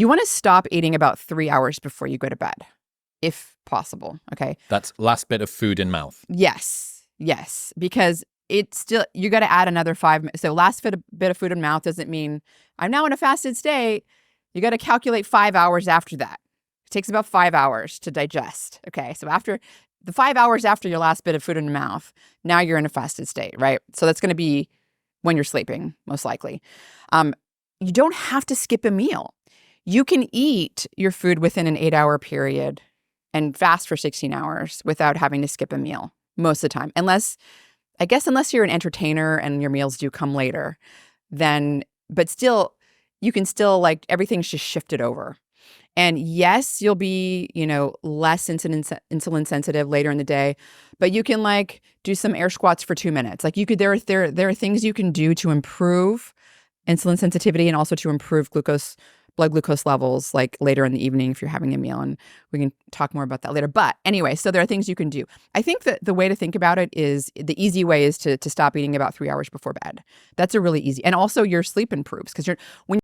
You want to stop eating about 3 hours before you go to bed, if possible. Okay. That's last bit of food in mouth. Yes. Yes. Because it's still, you got to add another 5 minutes. So last bit of food in mouth doesn't mean I'm now in a fasted state. You got to calculate 5 hours after that. It takes about 5 hours to digest. Okay. So after the 5 hours after your last bit of food in your mouth, now you're in a fasted state, right? So that's going to be when you're sleeping, most likely. You don't have to skip a meal. You can eat your food within an 8-hour period and fast for 16 hours without having to skip a meal most of the time. Unless you're an entertainer and your meals do come later, but still, you can still, like, everything's just shifted over. And yes, you'll be, less insulin sensitive later in the day, but you can, like, do some air squats for 2 minutes. Like, there are things you can do to improve insulin sensitivity and also to improve blood glucose levels, like later in the evening if you're having a meal. And we can talk more about that later. But anyway, so there are things you can do. I think that the way to think about it is the easy way is to stop eating about 3 hours before bed. That's a really easy. And also your sleep improves because when